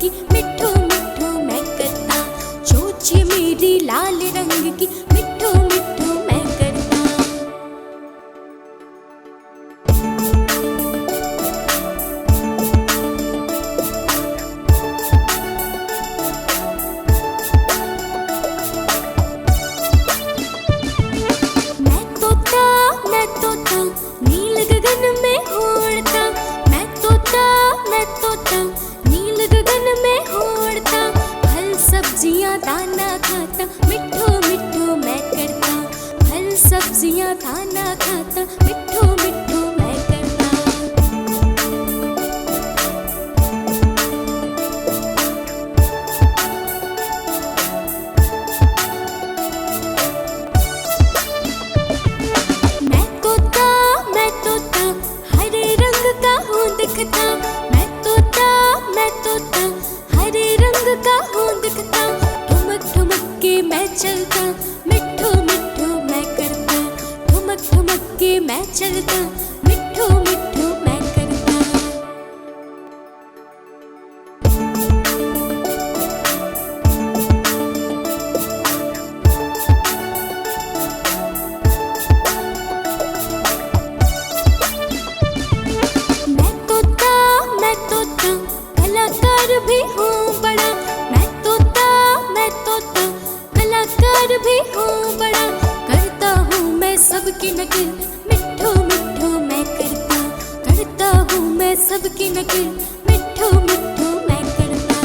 की मिठो मिठो मैं करता, चोंच मेरी लाल रंग की मिठो मिठो मैं करता। मैं तोता नील गगन में उड़ता, मैं तोता नील गगन में उड़ता, फल सब्जियां दाना खाता मिठो मिठो मैं करता, फल सब्जियां दाना खाता मिठो मिठो मैं करता। मैं तोता हरे रंग का हूँ दिखता, मैं तोता हरे रंग का हूँ दिखता, ठुमक ठुमक के मैं चलता मिठो मिठो मैं करता, ठुमक ठुमक के मैं चलता मिठो मिठो मैं करता। मैं तोता कलाकार भी हूँ बड़ा, मैं तोता कलाकार भी हूँ बड़ा, करता हूँ मैं सबकी नकल मिठो मिठो मैं करता हूँ मैं सबकी नकल मिठो मिठो मैं करता।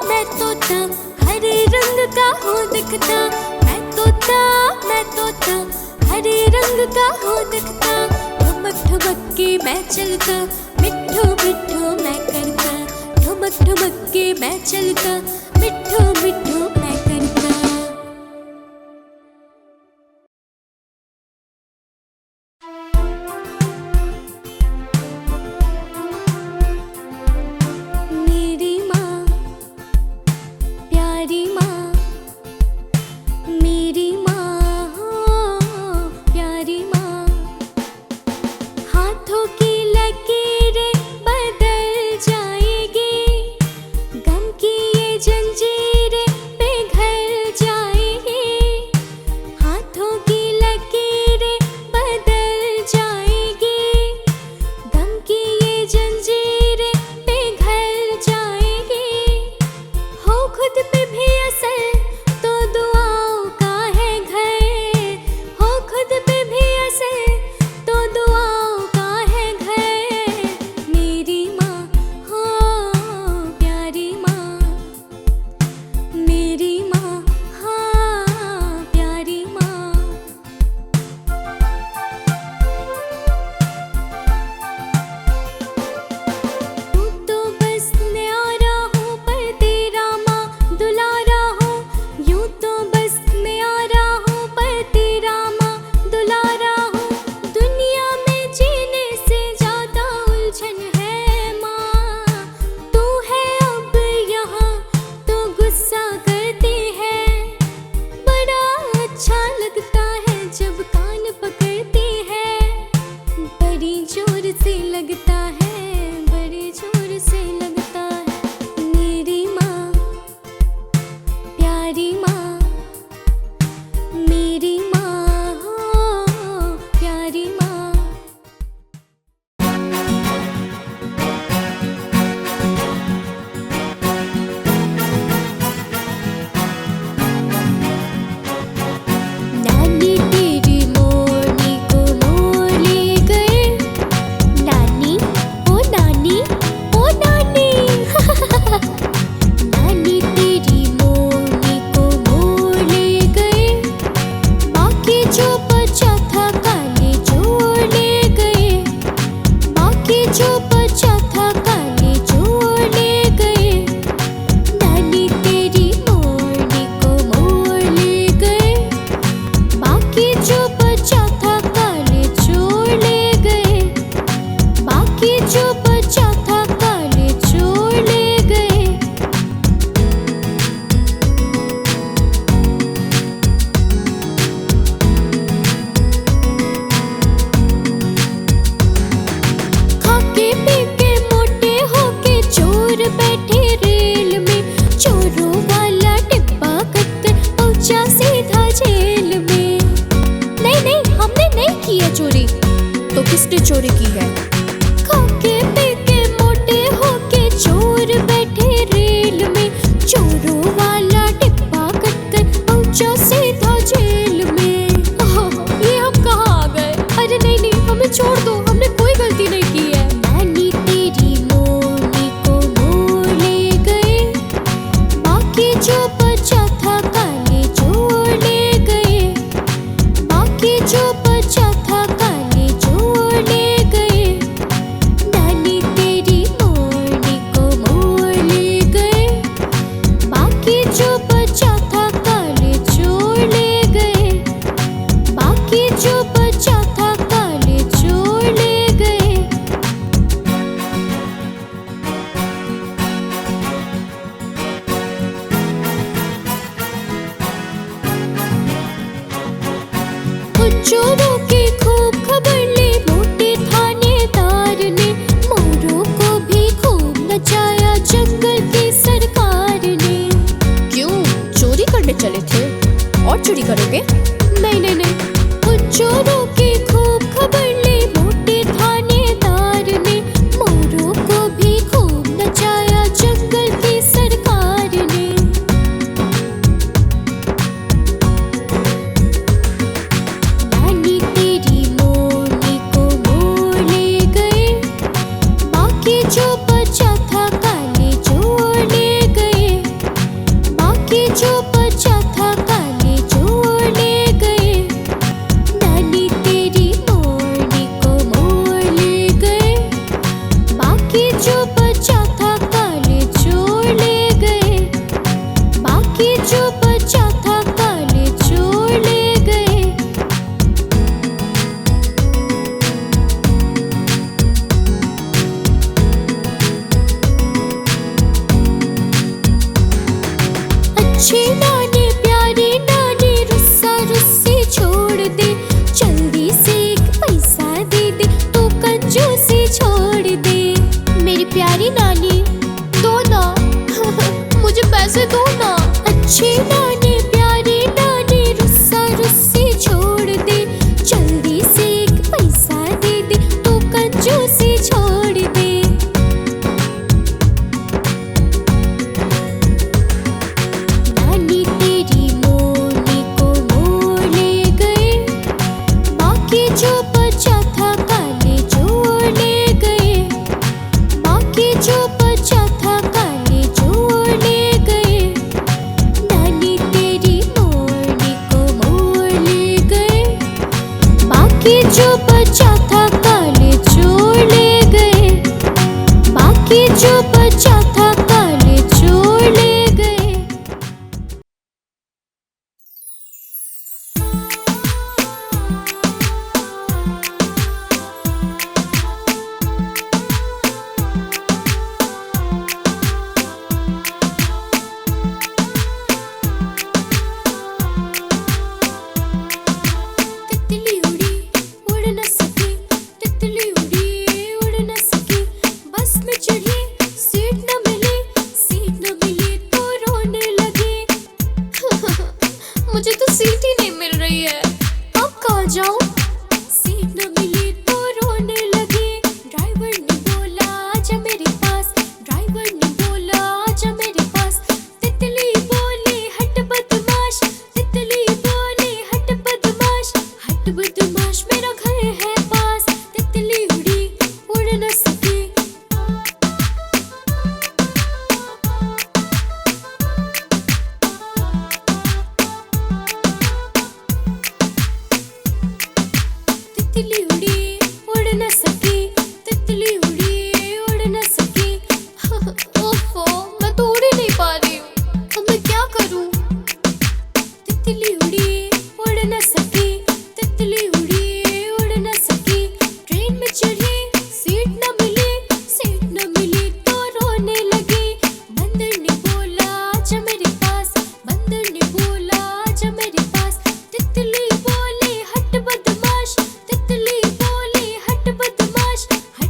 मैं तोता हरे रंग का हूँ दिखता, मैं तोता हरे रंग का हूँ दिखता, ठुमक ठुमक के मैं चलता मिठो मिठो मैं करता, ठुमक ठुमक के मैं चलता मिठो मिठो मैं करता। मेरी माँ प्यारी माँ, मेरी माँ प्यारी माँ, हाथों की लकीरें बदल जाएगी, गम की ये जंजीरें पिघल जाएगी, हाथों की लकीरें बदल जाएगी, गम की ये जंजीरें पिघल जाएगी, हो खुद पे भी असर तो दुआओं का है घर, हो खुद पे भी असर तो दुआओं का है घर। मेरी माँ हो प्यारी माँ, मेरी माँ हाँ प्यारी माँ। तू तो बस न्यारा हूँ पर तेरा माँ दुलारा हूँ, यूं तो बस न्यारा हूँ पर तेरा माँ दुलारा हूँ, दुनिया में जीने से ज्यादा उलझन है माँ, तू है अब यहाँ तो गुस्सा करती है, बड़ा अच्छा लगता है जब कान पकड़ती है, बड़ी जोर से लगता है, बड़ी जोर से लगता है। मेरी माँ प्यारी माँ, मेरी माँ हो प्यारी माँ। नानी तेरी मोरनी को मोर ले गए, नानी ओ नानी ओ नानी नानी तेरी मोरनी को मोर ले गए, बाकी जो बचा था काले जोड़ ले गए, बाकी जो बचा था काले जोड़ ले गए, नानी तेरी मोरनी को मोर ले गए, बाकी जो बचा था काले जोड़ ले गए, बाकी जो बचा था काले जोड़ ले गए।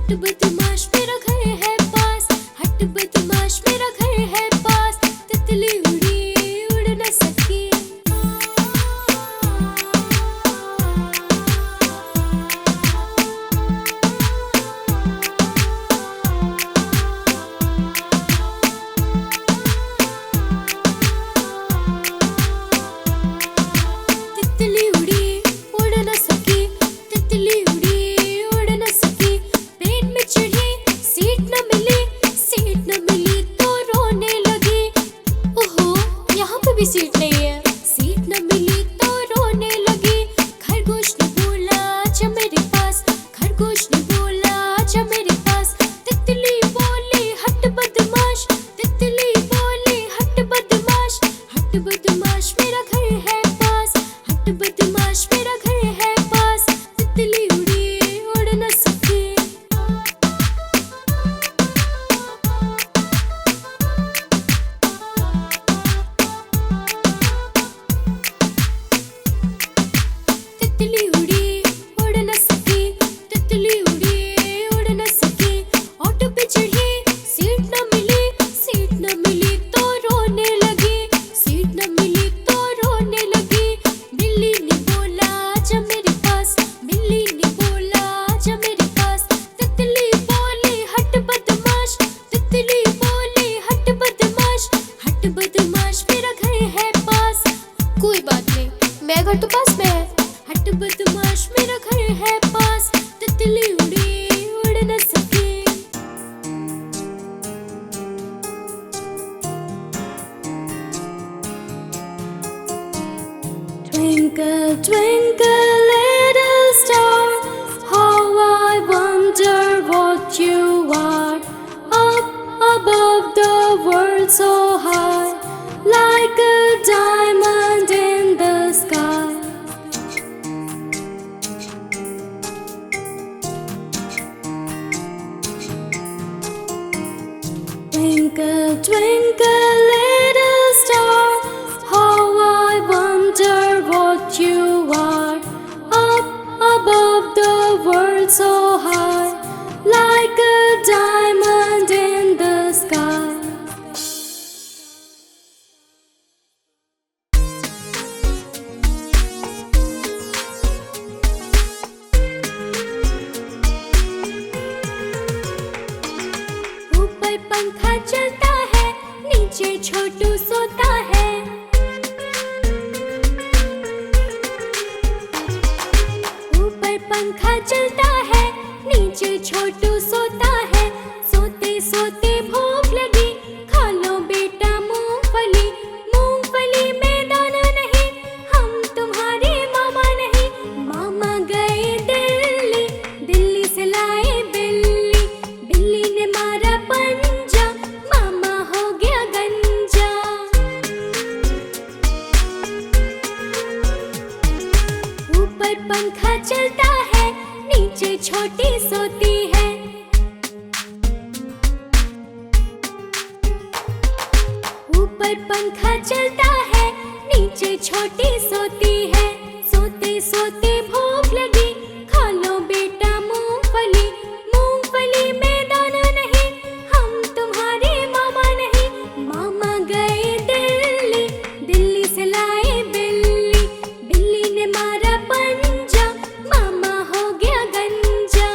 हट बदमाश मेरा घर है पास, हट बदमाश मेरा घर है पास। तितली उड़ी उड़ न सकी, तितली उड़ी उड़ न सकी, तितली उड़ी उड़ न सकी। पेड़ में चढ़ी सीट न मिली, सीट न मिली तो रोने लगी। ओहो, यहाँ पे भी सीट नहीं है। सीट न मिली तो रोने लगी। खरगोश ने बोला आजा मेरे पास, खरगोश ने बोला आजा मेरे पास। तितली बोली हट बदमाश, तितली बोली हट बदमाश। हट बदमाश मेरा घर है पास, हट बदमाश मेरा घर है पास। तितली उड़ी उड़ न सकी। तितली उड़ी उड़ न सकी, तितली उड़ी उड़ न सकी। ऑटो पे चढ़ी सीट न मिली, सीट न मिली तो रोने लगी, सीट न मिली तो रोने लगी। बिल्ली ने बोला आजा मेरे पास, बिल्ली ने बोला आजा मेरे पास। तितली बोली हट बदमाश, तितली बोली हट बदमाश। हट बदमाश मेरा घर है पास। कोई बात नहीं, मेरा घर तो पास में है। हट बदमाश मेरा घर है पास। तितली उड़ी उड़ न सकी। Twinkle, twinkle, little star, how I wonder what you are. Up above the world so high, like a diamond in the sky. Twinkle, twinkle, little star, how I wonder what you are. Up above the world so high, like a diamond in the sky. ऊपर पंखा चलता है, नीचे छोटू सोता है। ऊपर पंखा चलता है, नीचे छोटू सोता है। सोते सोते भूख लगी, खा लो बेटा मूंगफली। मूंगफली में दाना नहीं, हम तुम्हारे मामा नहीं। मामा गए दिल्ली, दिल्ली से लाए बिल्ली। बिल्ली ने मारा पंजा, मामा हो गया गंजा। ऊपर पंखा चलता है, नीचे छोटी सोती है। ऊपर पंखा चलता है, नीचे छोटी सोती है। सोते सोते भूख लगी, खा लो बेटा मूंगफली। मूंगफली में दाना नहीं, हम तुम्हारे मामा नहीं। मामा गए दिल्ली, दिल्ली से लाए बिल्ली। बिल्ली ने मारा पंजा, मामा हो गया गंजा।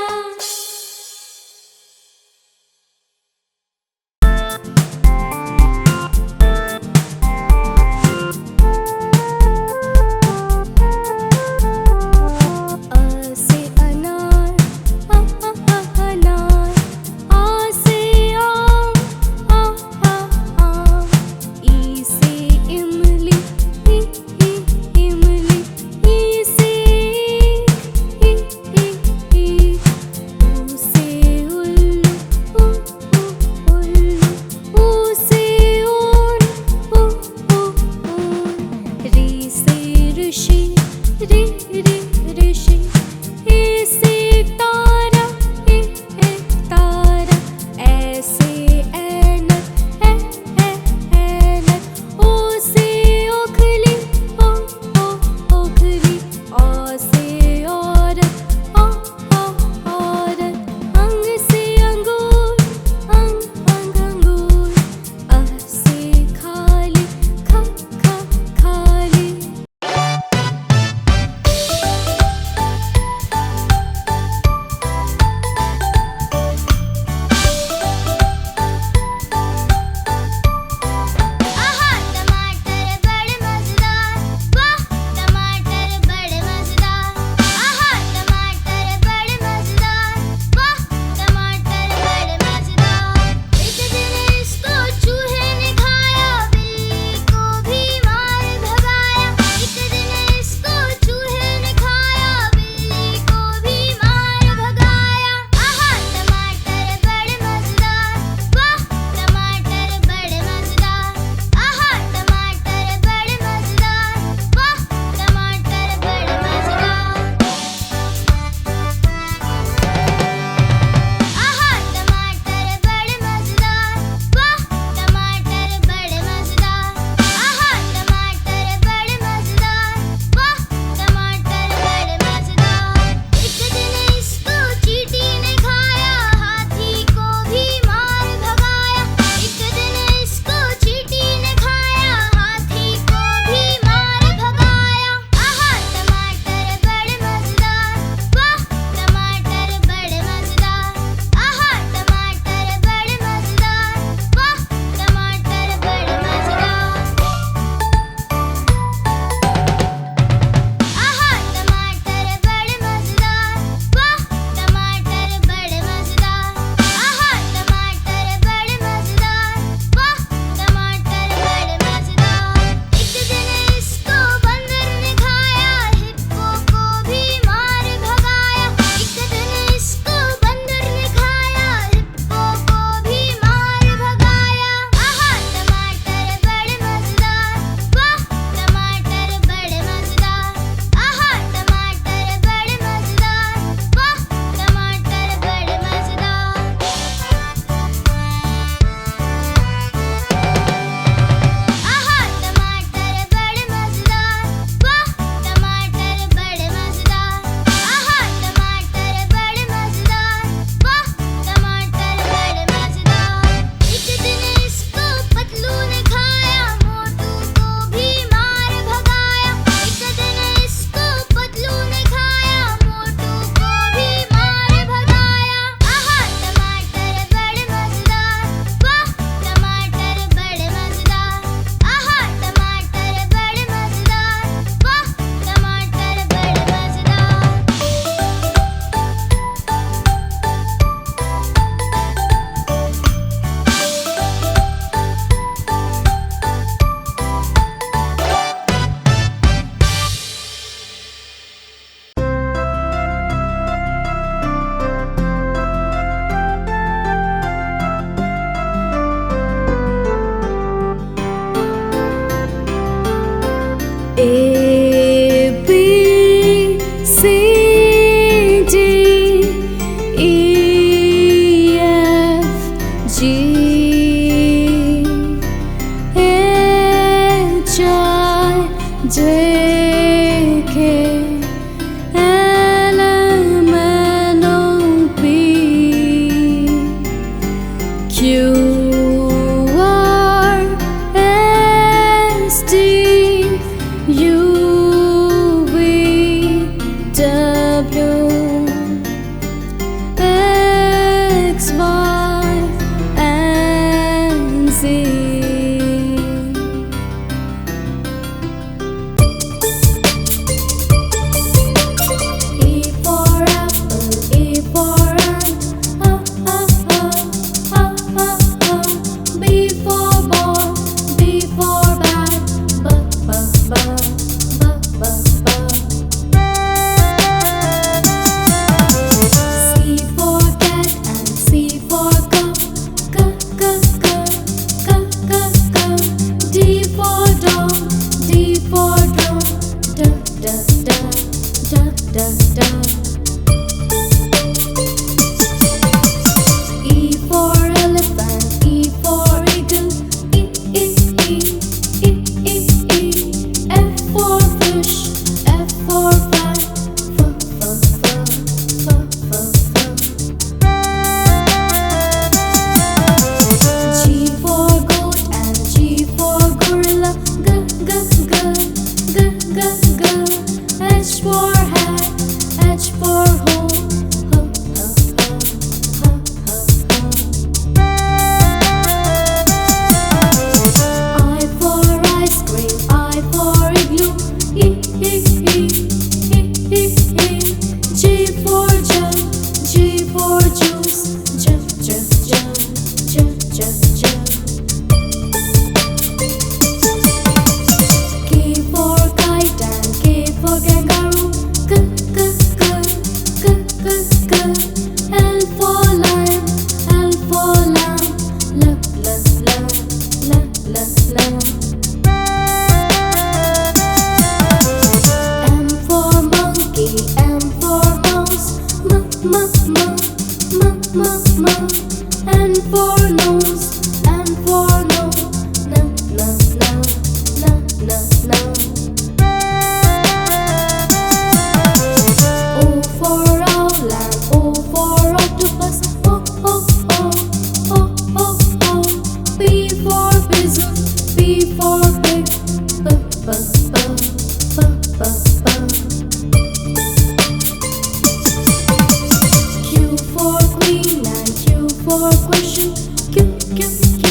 for question. Q, Q, Q,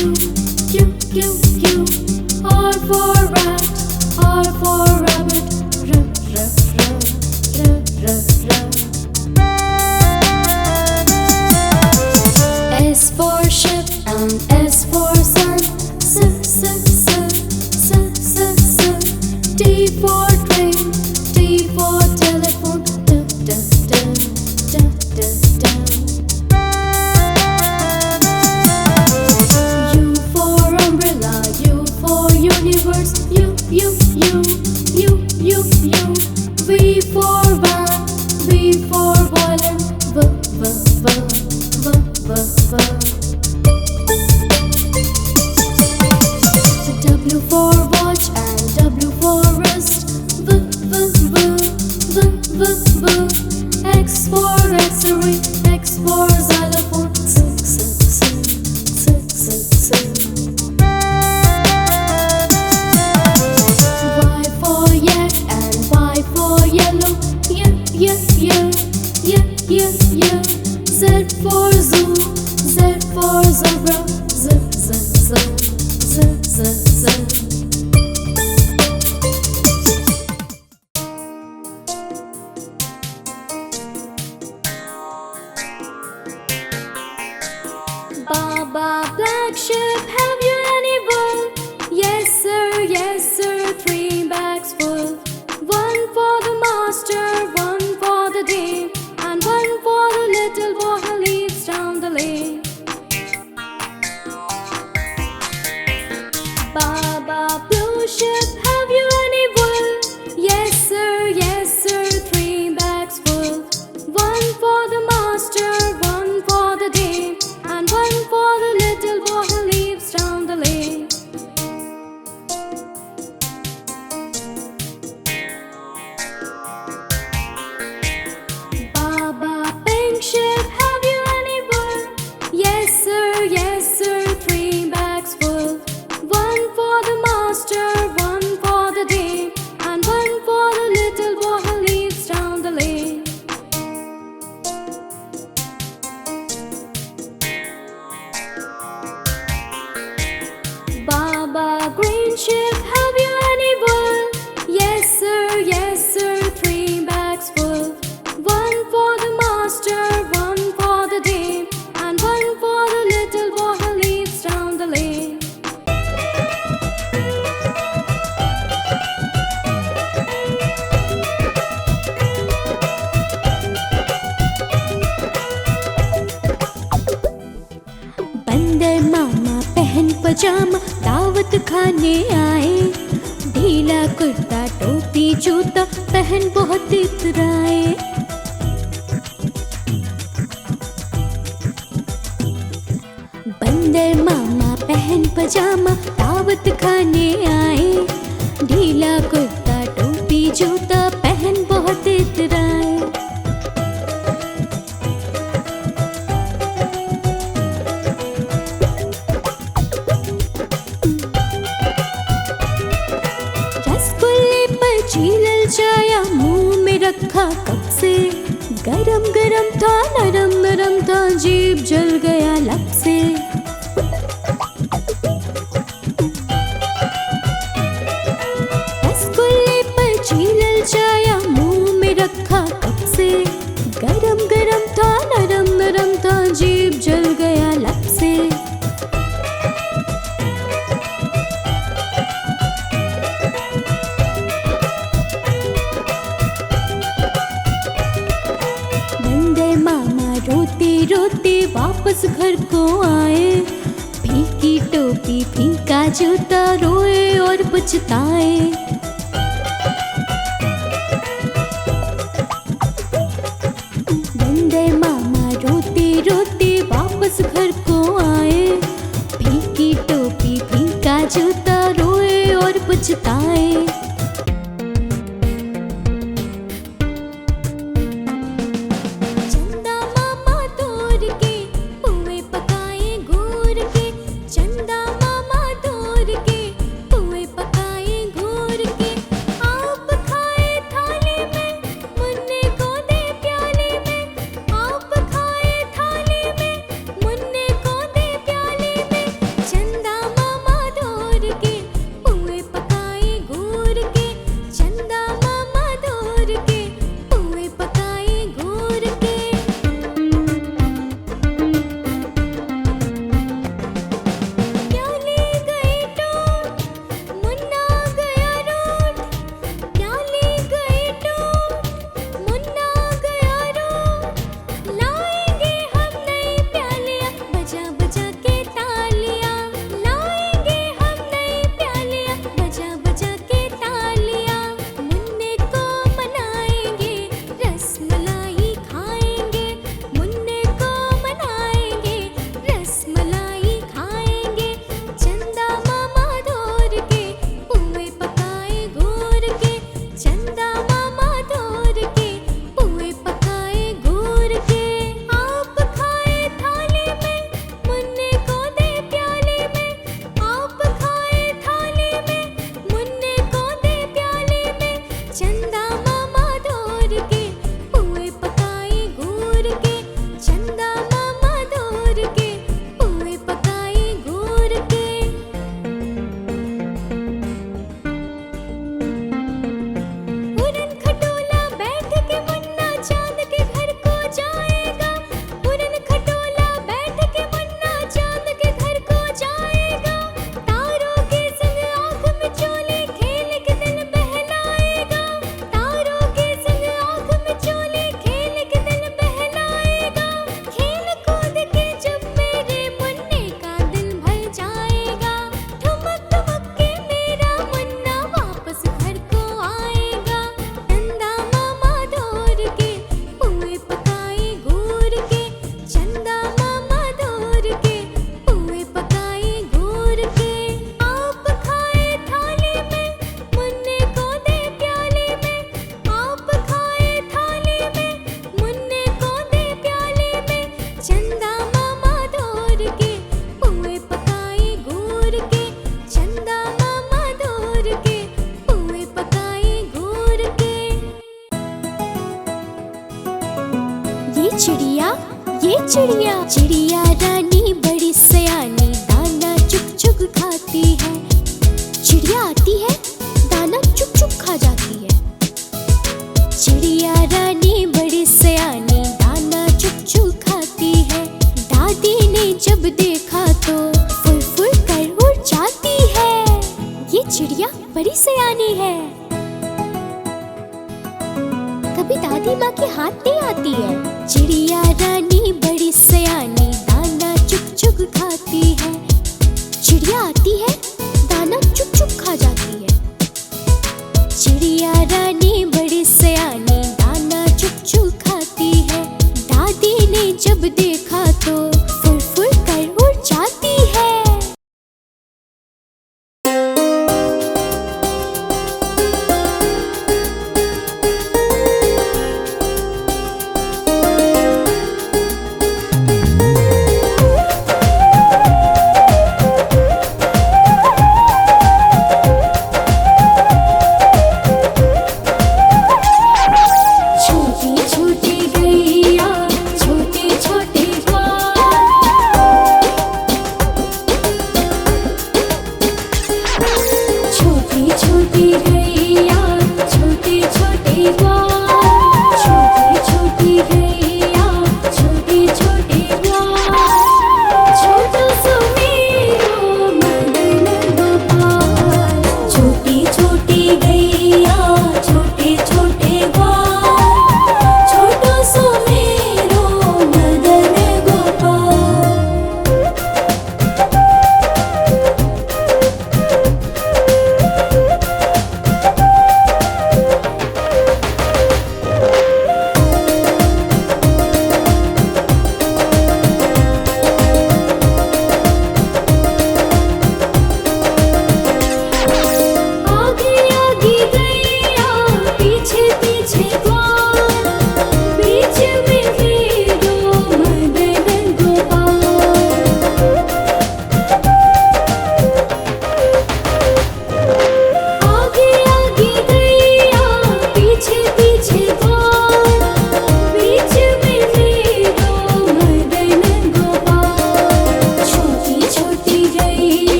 Q, Q, Q. R for rat, R for rabbit. R, R, R, R, R, R. S for ship and S for sun. S, S, S, S, S, S. T for train, T for telephone. D, D, D, D, D, D. U for umbrella, U for universe. U, U, U, U, U, U. V for van, V for violin. V, V, V, V, V, V. W for watch and W for wrist. V, V, V, V, V, V. X for X-ray, X for xylophone. S, S, S, S, S, S. Y for yak and Y for yellow. Y, Y, Y, Y, Y, Y. Z for zoo, Z for zebra. Z, Z, Z, Z, Z, Z. Baba black sheep, have you any wool? Yes sir, 3 bags full. 1 for the master, 1 for the dame, and 1 for the little boy who lives down the lane. Baba blue sheep, have you any wool? Yes sir, 3 bags full. 1 for the master, 1 for the dame, and 1 for the little boy who lives down the lane. Baba pink sheep, have you any wool? Yes sir, 3 bags full. 1 for the master, 1 for the dame, and 1 for the little boy who lives down the lane. Baba green sheep, have you any wool? Yes sir, 3 bags full. 1 for the master, 1 for the dame, and 1 for the little boy who lives down the lane. बंदर मामा पहन पजामा दावत खाने आए। ढीला कुर्ता टोपी जूता पहन बहुत इतराए। बंदर मामा पहन पजामा दावत खाने आए। ढीला कुर्ता टोपी जूता पहन बहुत इतराए। चीलल चाया मुंह में रखा कब से। गरम गरम था, नरम नरम था, जीभ जल गया लब से। रसगुल्ले पर चीलल चाया मुंह में रखा कब से। गरम गरम था, नरम नरम था, जीभ जल गया लब से। रोते वापस घर को आए। फीकी टोपी फीका जूता रोए और पछताए। बंदर मामा रोते रोते वापस घर को आए। फीकी टोपी फीका जूता रोए और पछताए। बड़ी सयानी दाना चुग चुग खाती है। चिड़िया आती है, दाना चुग चुग खा जाती है। चिड़िया रानी बड़ी सयानी दाना चुग चुग खाती है। दादी ने जब देखा तो फुर फुर कर उड़ जाती है। ये चिड़िया बड़ी सयानी है। कभी दादी माँ के हाथ नहीं आती है। चिड़िया रानी बड़ी सयानी दाना चुग चुग खाती है। चिड़िया आती है, दाना चुग चुग खा जाती है। चिड़िया रानी बड़ी सयानी दाना चुग चुग खाती है। दादी ने जब देखा तो फुर फुर कर उड़ जाती है।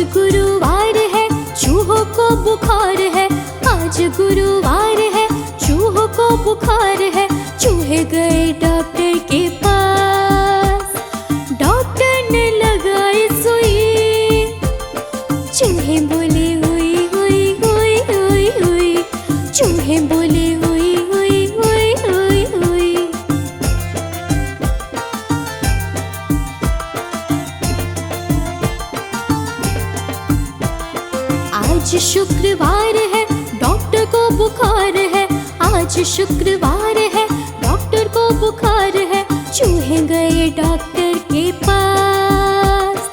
गुरुवार है, चूहों को बुखार है। आज गुरुवार है, चूहों को बुखार है। चूहे गए डॉक्टर के पास, डॉक्टर ने लगाई सुई। चूहे बोले हुई हुई हुई हुई हुई, चूहे बोले हुई हुई हुई हुई हुई। आज शुक्रवार है, डॉक्टर को बुखार है। आज शुक्रवार है, डॉक्टर को बुखार है। चूहे गए डॉक्टर के पास,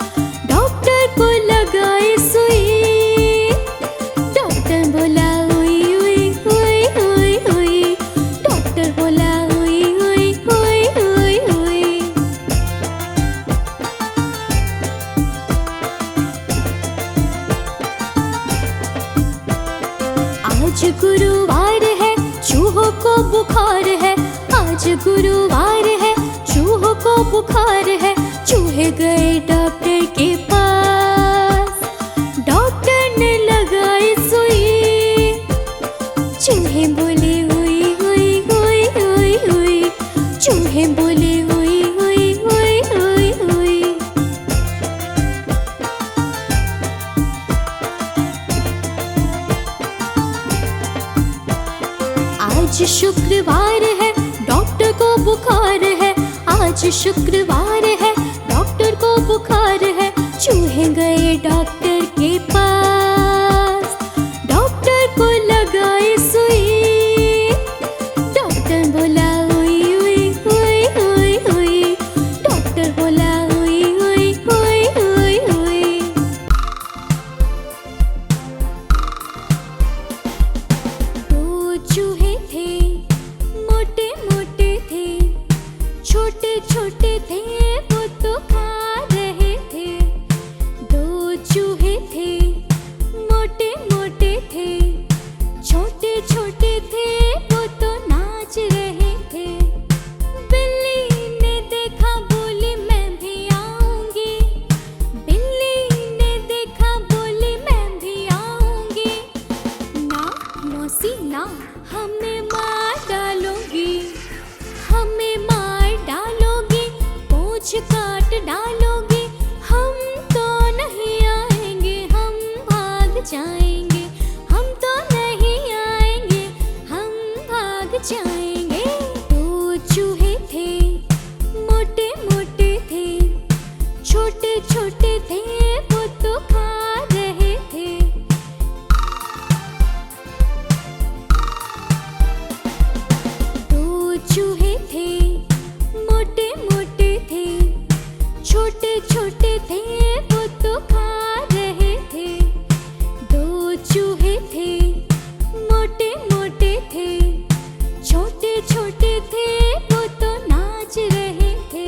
डॉक्टर को लगाई सुई। डॉक्टर बोला हुई हुई हुई हुई हुई, डॉक्टर बोला हुई हुई हुई हुई हुई। आज गुरुवार है, चूहों को बुखार है। आज गुरुवार है, चूहों को बुखार है। चूहे गए डॉक्टर के पास, डॉक्टर ने लगाई सुई। चूहे बोले हुई हुई हुई हुई हुई, चूहे बोले हुई हुई हुई हुई हुई। आज शुक्रवार है, डॉक्टर को बुखार है। आज शुक्रवार है, डॉक्टर को बुखार है। चूहे गए डॉक्टर के पास, डॉक्टर को लगाई सुई। डॉक्टर बोला हुई हुई हुई हुई हुई, डॉक्टर बोला हुई हुई हुई हुई हुई। दो चूहे थे, मोटे मोटे थे, छोटे छोटे थे, वो तो खा रहे थे। दो चूहे थे, मोटे मोटे थे, छोटे छोटे थे, वो तो नाच रहे थे। बिल्ली ने देखा, बोली मैं भी आऊंगी। बिल्ली ने देखा, बोली मैं भी आऊंगी। ना मौसी ना, हमें मार डालोगी, हमें मार डालोगी, पूंछ काट डालोगी। हम तो नहीं आएंगे, हम भाग जाएंगे। हम तो नहीं आएंगे, हम भाग जाएंगे। दो चूहे थे, मोटे मोटे थे, छोटे छोटे थे, वो तो खा रहे थे। दो चूहे थे, मोटे मोटे थे, छोटे छोटे थे, वो तो खा रहे थे। दो चूहे थे, मोटे मोटे थे, छोटे छोटे थे, वो तो नाच रहे थे।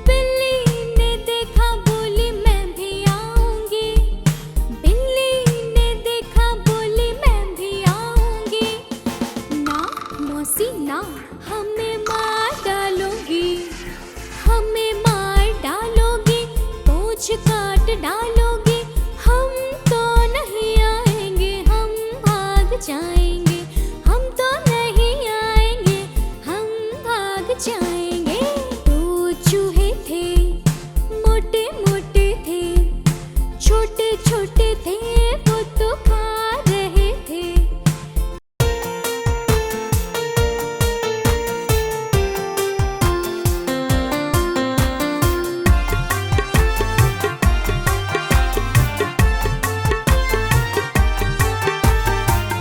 बिल्ली ने देखा, बोली मैं भी आऊंगी। बिल्ली ने देखा, बोली मैं भी आऊंगी। ना मौसी ना, हमें मार डालोगी, हमें मार डालोगी, पूंछ काट डालोगी। हम तो नहीं आएंगे, हम भाग जाएंगे। हम तो नहीं आएंगे, हम भाग जाएंगे। दो चूहे थे, मोटे मोटे थे, छोटे छोटे थे, वो तो खा रहे थे।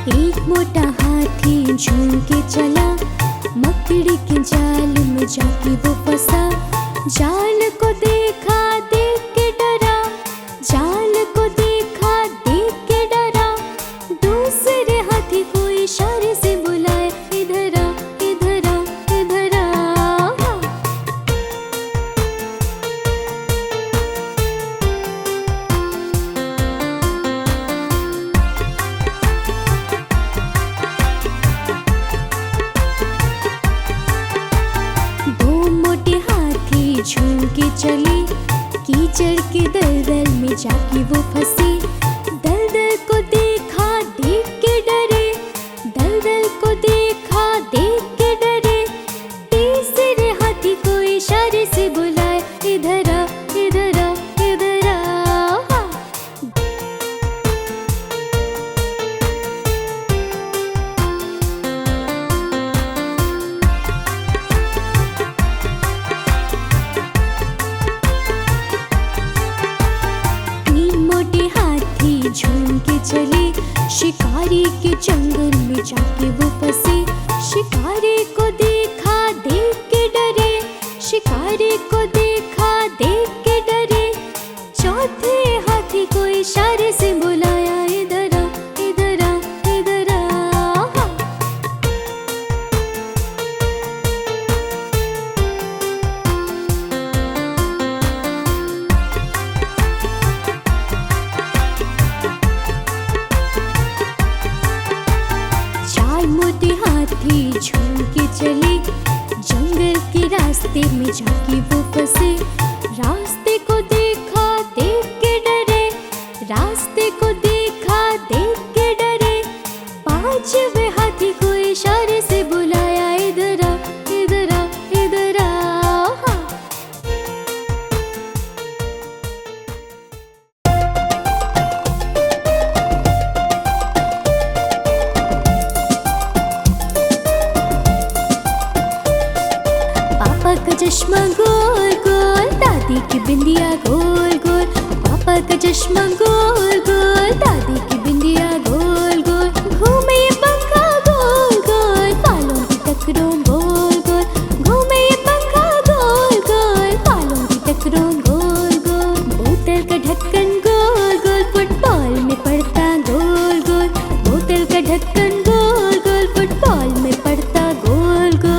एक मोटा हाथी झूम के चला, मकड़ी के जाल में जाके वो फंसा। जाल को देखा, देख के डरा, जाल को देखा, देख के डरा। दूसरे हाथी को इशारे से बुलाए, इधर आ, इधर आ, इधर आ। दो मोटे हाथी झूम के चले, कीचड़ के दलदल में जाके वो फंसे। दलदल को देखा देख के डरे, दलदल को देखा देख के डरे। तीसरे हाथी को इशारे से बुलाया, इधर आ इधर आ इधर आ। झूम के चले, शिकारी के जंगल में जाके वो फंसे। शिकारी को देखा देख के डरे, शिकारी को देखा देख के डरे। चौथे हाथी को इशारे से बुलाया, इधर आ इधर आ इधर आ। मोटे हाथी झूम के चले, जंगल के रास्ते में जाके वो फंसे। रास्ते को देखा देख के डरे, रास्ते को देखा देख के डरे। पांचवें हाथी को इशारे से बुलाया, इधर आ इधर आ इधर आ। पापा का चश्मा गोल गोल, दादी की बिंदिया गोल गोल। पापा का चश्मा गोल गोल, दादी की बिंदिया गोल गोल। घूमे ये पंखा गोल गोल, बालों की टकरों गोल गोल। घूमे ये पंखा गोल गोल, बालों की टकरों गोल गोल। बोतल का ढक्कन गोल गोल, फुटबॉल में पड़ता गोल गोल। बोतल का ढक्कन गोल गोल, फुटबॉल में पड़ता गोल गोल।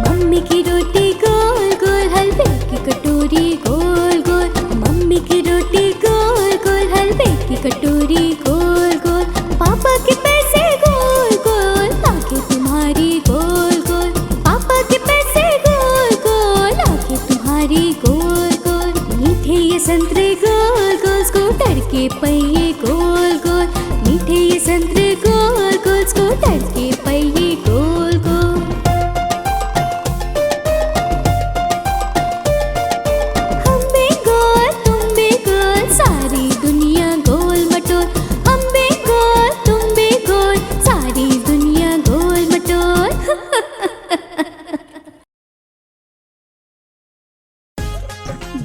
मम्मी की रोटी गोल गोल, हलवे की कटोरी गोल गोल। मम्मी की रोटी गोल गोल, हलवे की कटोरी गोल गोल। पापा के पैसे गोल गोल, आंखें तुम्हारी गोल गोल। पापा के पैसे गोल गोल, आंखें तुम्हारी गोल गोल। मीठे ये संतरे गोल गोल, स्कूटर के पहिए गोल गोल। मीठे ये संतरे गोल गोल, स्कूटर के पहिए गोल गोल। हम भी गोल तुम भी गोल, सारी दुनिया गोल मटोल। हम भी गोल तुम भी गोल, सारी दुनिया गोल मटोल।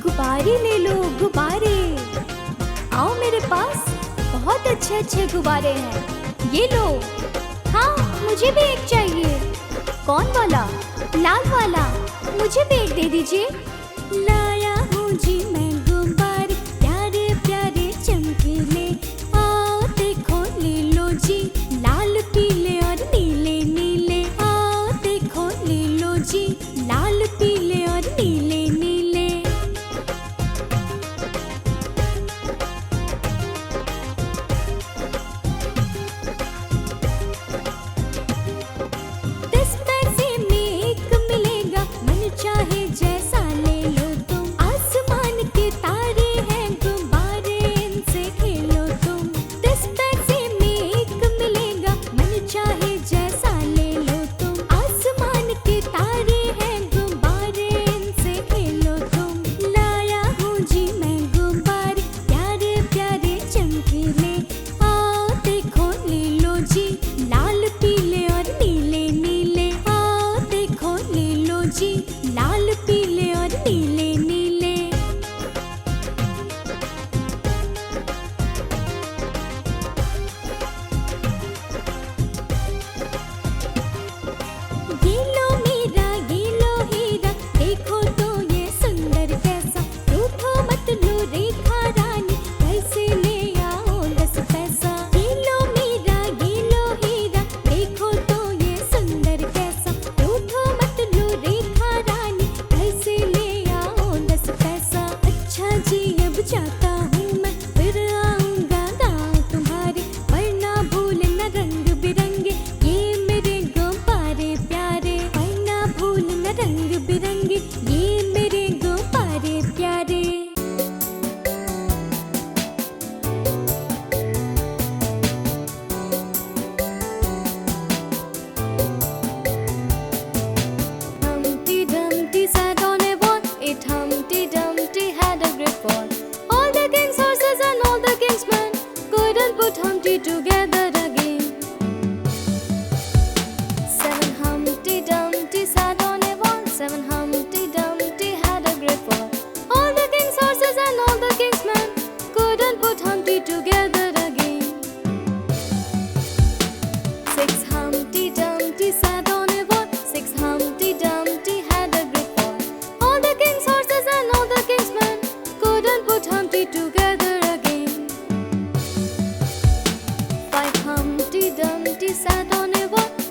गुब्बारे ले लो गुब्बारे, आओ मेरे पास बहुत अच्छे अच्छे गुब्बारे हैं, ये लो। हाँ मुझे भी एक चाहिए। कौन वाला? लाल वाला। मुझे भी एक दे दीजिए। लाया हूँ जी मैं गुब्बारे, प्यारे प्यारे चमकीले। आओ देखो ले लो जी, लाल पीले और नीले नीले। आओ देखो ले लो जी, लाल पीले और नीले नीले। चाहे जैसा ले लो तुम, आसमान के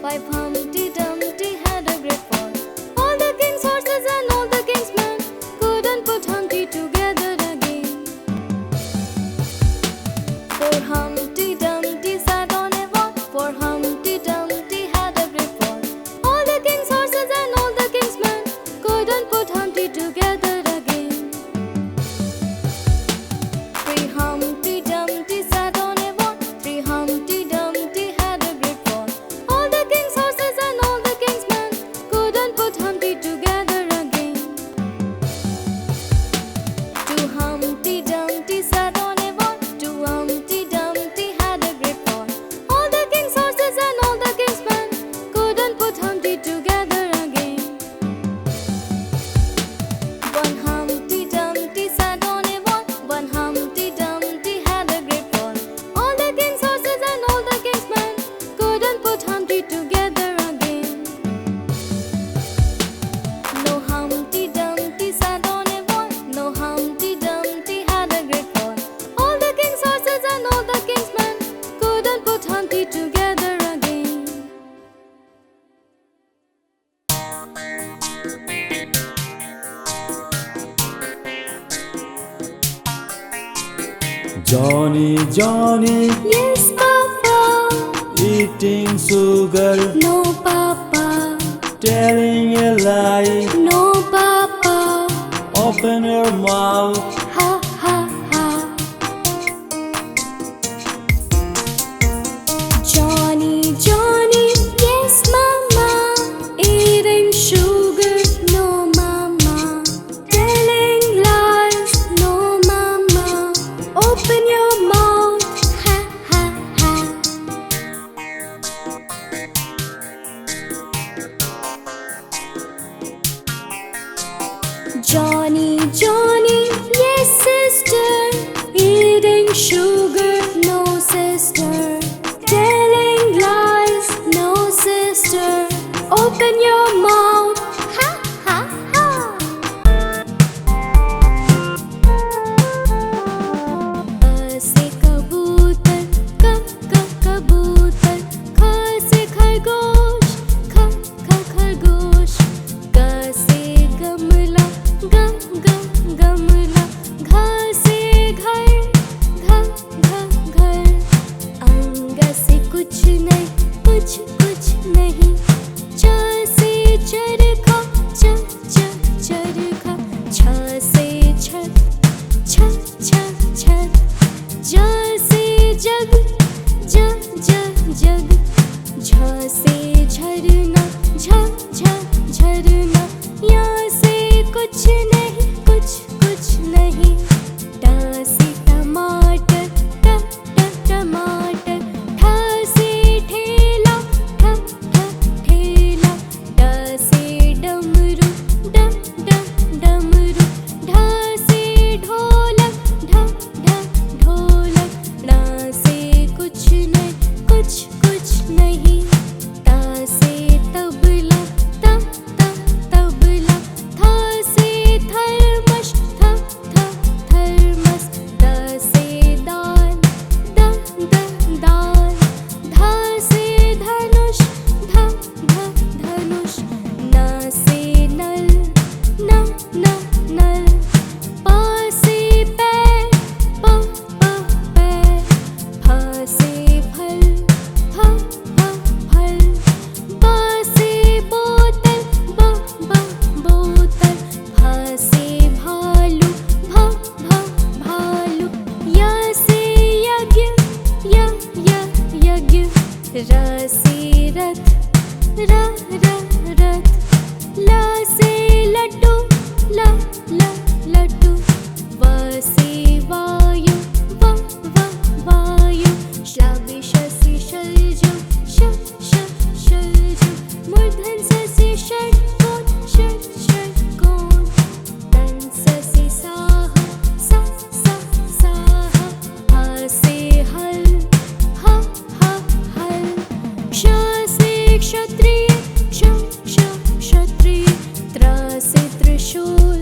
Five Humpty Dumpty had a great fall. All the king's horses and all the king's men couldn't put Humpty together again. Four Humpty Dumpty sat on a wall. Four Humpty Dumpty had a great fall. All the king's horses and all the king's men couldn't put Humpty together again. Three Humpty Dumpty sat on a wall. Three Humpty Dumpty had a great fall. All the king's horses and all the king's men couldn't put Humpty together again. Two Humpty Dumpty sat on a wall. Two Humpty Dumpty had a great fall. All the king's horses and all the king's men couldn't put Humpty together again. One Humpty Dumpty sat on a wall. One Humpty Dumpty had a great fall. All the king's horses and all the king's men couldn't put Humpty together again. No Humpty Dumpty sat on a wall. No Humpty Dumpty had a great fall. All the king's horses and all the king's men couldn't put Humpty together again. Johnny, Johnny, Yes, Papa. eating sugar, No, Papa. telling a lie. No, Papa. Open your mouth. Ha, ha, ha. Johnny, Johnny, yes, Mama. Eating sugar, no, Mama. Telling lies, no, Mama. Open your mouth, ha, ha, ha. Johnny, Johnny, yes, sister. Eating sugar, no, sister. Telling lies, no, sister. Open your mouth, ha, ha, ha. से कबूतर, कबूतर. ख से खरगोश, खरगोश. ग से गमला, गमला. घ से घर, घर. अंग से कुछ नहीं, कुछ नहीं. च से चरखा, चरखा. छ से छत, छत. ज से जग, जग. झ से झरना, झरना. या से कुछ नहीं, कुछ नहीं. ट से टमाटर, टमाटर. ठ से ठेला, ठेला. ड से डमरू, डमरू. ढ से ढोलक, ढोलक. ण से कुछ नहीं, कुछ नहीं. त से तबला, तबला. थ से थर्मस, थर्मस. द से दाल, दाल. ध से धनुष, धनुष. न से नल, नल. प से पैर, पैर. फ से फल, फल. ब से बोतल, बोतल. भ से भालू, भालू. य से यज्ञ, यज्ञ. र से रथ, रथ. ल से लड्डू, लड्डू. व से वायु, वायु. श से शलजम, शलजम. मूर्धन से षट्कोण, षट्कोण. तन से साह, साह. ह से हल, हल. क्ष से क्षत्रिय, क्षत्रिय. त्र से त्रिशूल,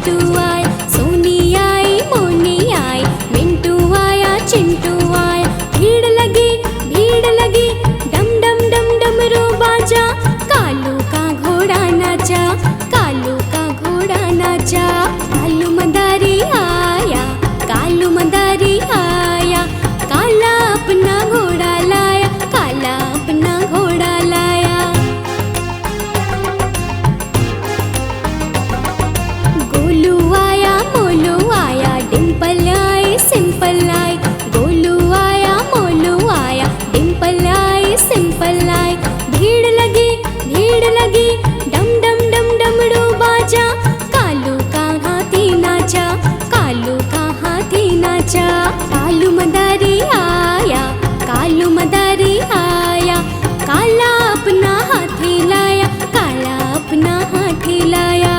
चिंटू आया, सोनी आई मोनी आई, मिंटू आया चिंटू आया। भीड़ लगी डम डम डम डमरू बाजा, कालू का घोड़ा नाचा, कालू का घोड़ा नाचा। कालू मदारी आया, कालू मदारी आया, काला अपना घोड़ा लाया, काला अपना घोड़ा लाया। गोलू आया मोलू आया, Dimple I simple I, Golu आया मोलू आया, डिम्पल आई सिंपल आई। भीड़ लगी डम डम डम डमरू बाजा, कालू का हाथी नाचा, कालू का हाथी नाचा। कालू मदारी आया, कालू मदारी आया, काला अपना हाथी लाया, काला अपना हाथी लाया।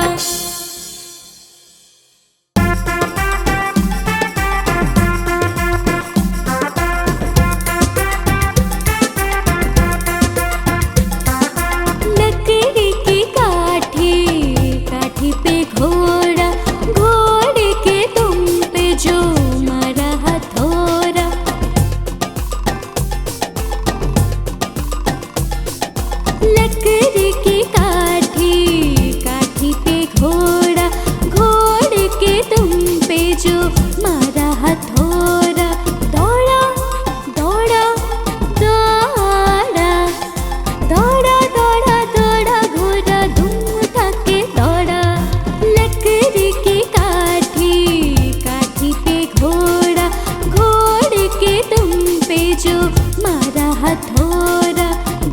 लकड़ी की काठी पे घोड़ा, घोड़े के दुम पे जो मारा हथौड़ा। लकड़ी की काठी पे घोड़ा, घोड़े के दुम पे जो मारा हथौड़ा। दौड़ा दौड़ा दौड़ा, दौड़ा दौड़ा दौड़ा घोड़ा धूम उठा के दौड़ा। लकड़ी की काठी पे घोड़ा, घोड़े के दुम पे जो मारा हथौड़ा।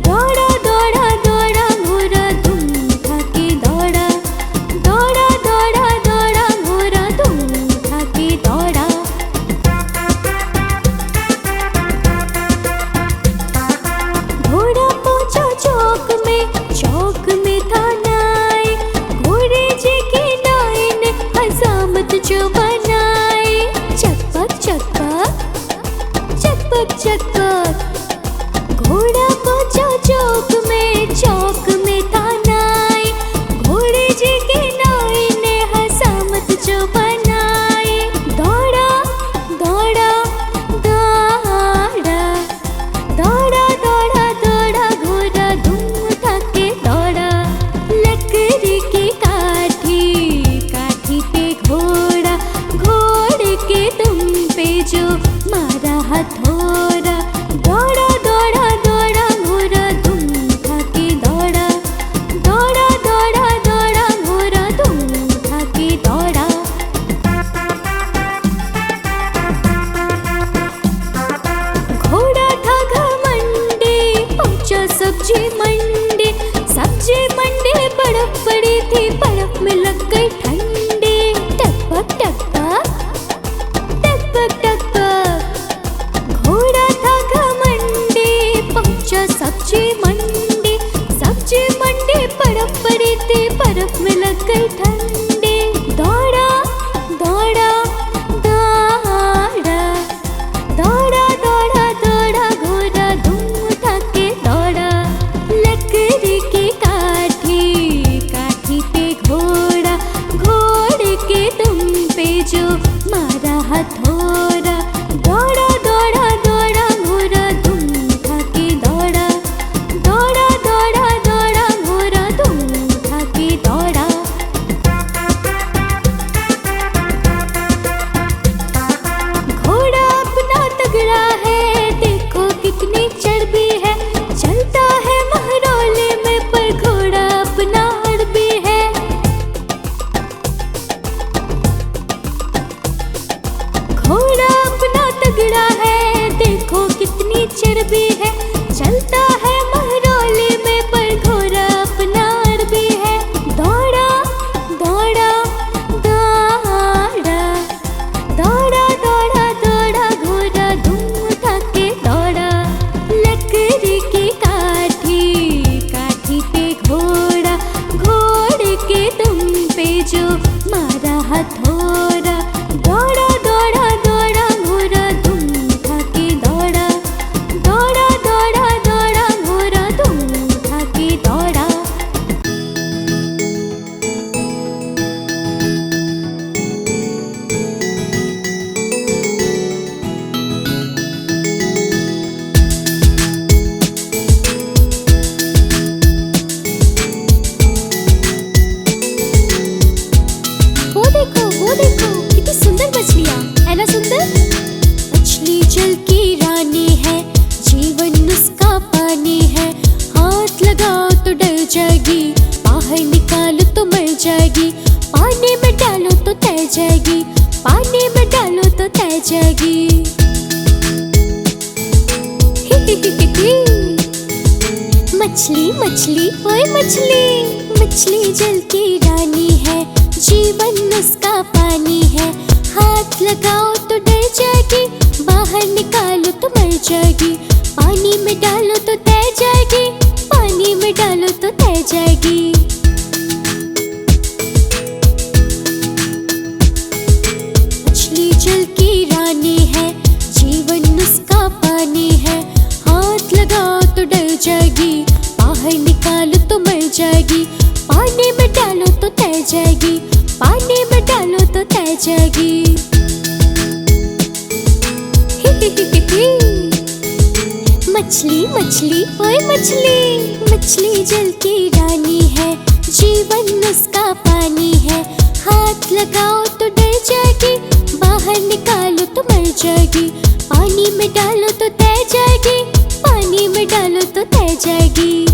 दौड़ा दौड़ा दौड़ा घोड़ा धूम उठा के दौड़ा, दौड़ा दौड़ा दौड़ा घोड़ा धूम उठा के दौड़ा। घोड़ा पहुंचा चौक में था नाई, घोड़े जी की नाई ने हजामत जो बनाई। चकपक चकपक चकपक चकपक, घोड़ा पहुंचा चौक में था नाई, घोड़े जी की नाई ने हजामत जो बनाई। दौड़ा दौड़ा दौड़ा, दौड़ा दौड़ा दौड़ा घोड़ा धूम उठा के दौड़ा। लकड़ी की काठी पे घोड़ा, घोड़े के दुम पे जो मारा हथौड़ा। दौड़ा दौड़ा दौड़ा घोड़ा धूम उठा के दौड़ा, दौड़ा दौड़ा दौड़ा घोड़ा धूम उठा के दौड़ा। घोड़ा था घमंडी, पहुंचा सब्जी मंडी, सब्जी मंडी बर्फ पड़ी थी, बर्फ में लग गई ठंडी। टकपक टकपक टकपक टकपक, घोड़ा था घमंडी, पहुंचा सब्जी मंडी, सब्जी मंडी बर्फ पड़ी थी, बर्फ में लग गई ठंडी। दौड़ा दौड़ा दौड़ा, दौड़ा दौड़ा दौड़ा घोड़ा धूम उठा के दौड़ा। लकड़ी की काठी पे घोड़ा, घोड़े के दुम पे जो मारा हथौड़ा। दौड़ा दौड़ा दौड़ा घोड़ा धूम उठा के दौड़ा, दौड़ा दौड़ा दौड़ा घोड़ा धूम उठा के दौड़ा। घोड़ा अपना तगड़ा है, देखो कितनी चर्बी है, चलता है महरौले में पर घोड़ा अपना हड़बी है। घोड़ा अपना तगड़ा है, देखो कितनी चर्बी है, चलता है महरौले में पर घोड़ा अपना हड़बी है। दौड़ा दौड़ा दौड़ा, दौड़ा दौड़ा दौड़ा घोड़ा धूम उठा के दौड़ा। लकड़ी की काठी पे घोड़ा, घोड़े के दुम पे जो मारा हथौड़ा। दौड़ा दौड़ा दौड़ा घोड़ा धूम उठा के दौड़ा, दौड़ा दौड़ा दौड़ा घोड़ा धूम उठा के दौड़ा। मछली ओए मछली, मछली जल की रानी है, जीवन उसका पानी है। हाथ लगाओ तो डर जाएगी, बाहर निकालो तो मर जाएगी। पानी में डालो तो तैर जाएगी, पानी में डालो तो तैर जाएगी। मछली जल की रानी है, जीवन उसका पानी है। हाथ लगाओ तो डर जाएगी, बाहर निकालो तो मर जाएगी। पानी में डालो तो तैर जाएगी, पानी में डालो तो तैर जाएगी। मछली मछली ओए मछली, मछली जल की रानी है, जीवन उसका पानी है। हाथ लगाओ तो डर जाएगी, बाहर निकालो तो मर जाएगी। पानी में डालो तो तैर जाएगी, पानी में डालो तो तैर जाएगी।